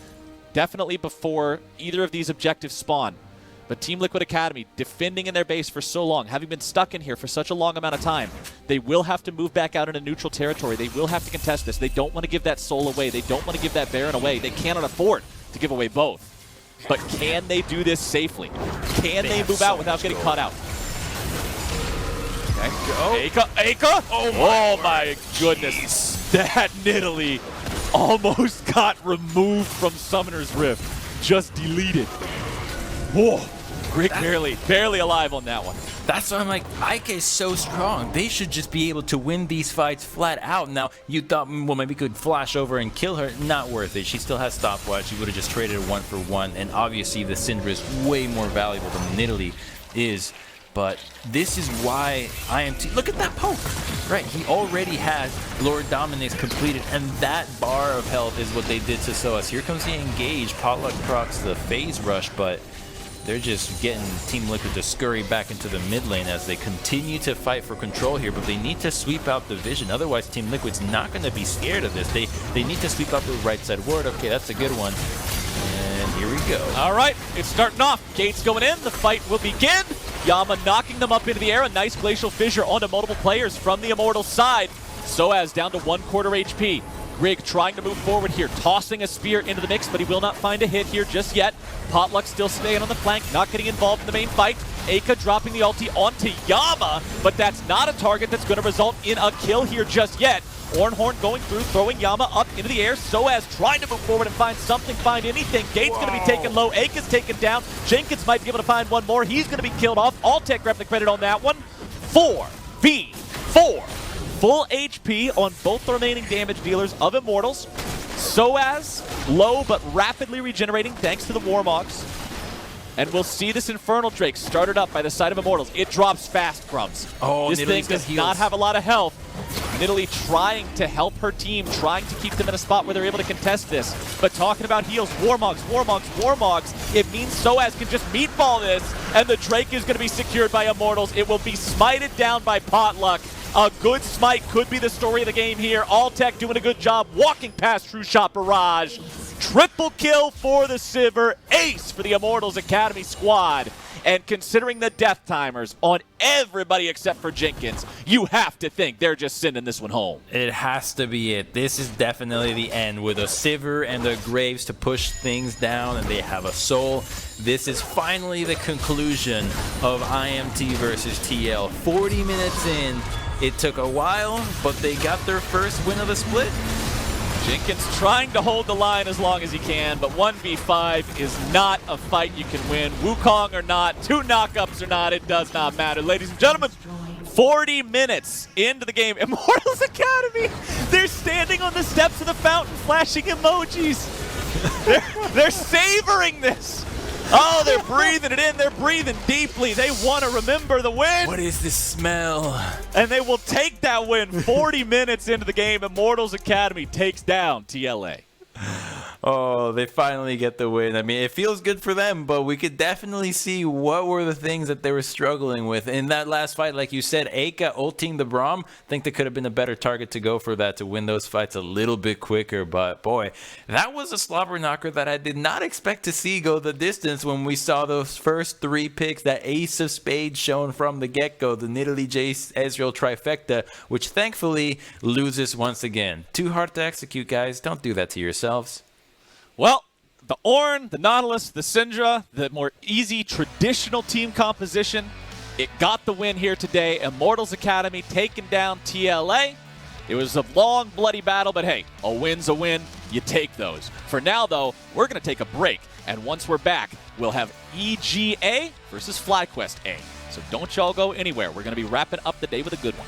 Definitely before either of these objectives spawn. But Team Liquid Academy, defending in their base for so long, having been stuck in here for such a long amount of time, they will have to move back out into neutral territory. They will have to contest this. They don't want to give that Soul away. They don't want to give that Baron away. They cannot afford to give away both. But can they do this safely? Can they move out without getting caught out? Okay. Aka! Oh my goodness. That Nidalee almost got removed from Summoner's Rift. Just deleted. Whoa. Rick barely alive on that one. That's why I'm like, Ike is so strong. They should just be able to win these fights flat out. Now, you thought, well, maybe could flash over and kill her. Not worth it. She still has stopwatch. You would have just traded her 1-for-1. And obviously, the Syndra is way more valuable than Nidalee is. But this is why IMT... Look at that poke! Right, he already has Lord Dominix completed, and that bar of health is what they did to Soas. Here comes the engage. Potluck procs the phase rush, but they're just getting Team Liquid to scurry back into the mid lane as they continue to fight for control here, but they need to sweep out the vision. Otherwise, Team Liquid's not going to be scared of this. They need to sweep out the right side ward. Okay, that's a good one. And here we go. All right, it's starting off. Gates going in. The fight will begin. Yama knocking them up into the air. A nice Glacial Fissure onto multiple players from the Immortals side. Soaz down to 1/4 HP. Grig trying to move forward here, tossing a spear into the mix, but he will not find a hit here just yet. Potluck still staying on the flank, not getting involved in the main fight. Aka dropping the ulti onto Yama, but that's not a target that's going to result in a kill here just yet. Ornhorn going through, throwing Yama up into the air. Soaz trying to move forward and find something, find anything. Gate's going to be taken low. Aka's taken down. Jenkins might be able to find one more. He's going to be killed off. Altec grabbed the credit on that one. 4v4. Full HP on both the remaining damage dealers of Immortals. Soaz, low but rapidly regenerating thanks to the Warmogs. And we'll see this Infernal Drake started up by the side of Immortals. It drops fast, Crumbs. Oh, this thing does not have a lot of health. Nidalee trying to help her team, trying to keep them in a spot where they're able to contest this. But talking about heals, Warmogs. It means Soaz can just meatball this, and the Drake is going to be secured by Immortals. It will be smited down by Potluck. A good smite could be the story of the game here. Altec doing a good job walking past True Shot Barrage. Triple kill for the Sivir. Ace for the Immortals Academy squad. And considering the death timers on everybody except for Jenkins, you have to think they're just sending this one home. It has to be it. This is definitely the end with a Sivir and the Graves to push things down, and they have a Soul. This is finally the conclusion of IMT versus TL. 40 minutes in. It took a while, but they got their first win of the split. Jenkins trying to hold the line as long as he can, but 1v5 is not a fight you can win. Wukong or not, 2 knockups or not, it does not matter. Ladies and gentlemen, 40 minutes into the game. Immortals Academy, they're standing on the steps of the fountain flashing emojis. They're savoring this. Oh, they're breathing it in. They're breathing deeply. They want to remember the win. What is this smell? And they will take that win 40 minutes into the game. Immortals Academy takes down TLA. Oh, they finally get the win. I mean, it feels good for them, but we could definitely see what were the things that they were struggling with. In that last fight, like you said, Aka ulting the Braum, I think there could have been a better target to go for that to win those fights a little bit quicker. But boy, that was a slobber knocker that I did not expect to see go the distance when we saw those first 3 picks, that ace of spades shown from the get-go, the Nidalee Jace Ezreal trifecta, which thankfully loses once again. Too hard to execute, guys. Don't do that to yourselves. Well, the Ornn, the Nautilus, the Syndra, the more easy traditional team composition, it got the win here today. Immortals Academy taking down TLA. It was a long, bloody battle, but hey, a win's a win. You take those. For now, though, we're going to take a break. And once we're back, we'll have EGA versus FlyQuest A. So don't y'all go anywhere. We're going to be wrapping up the day with a good one.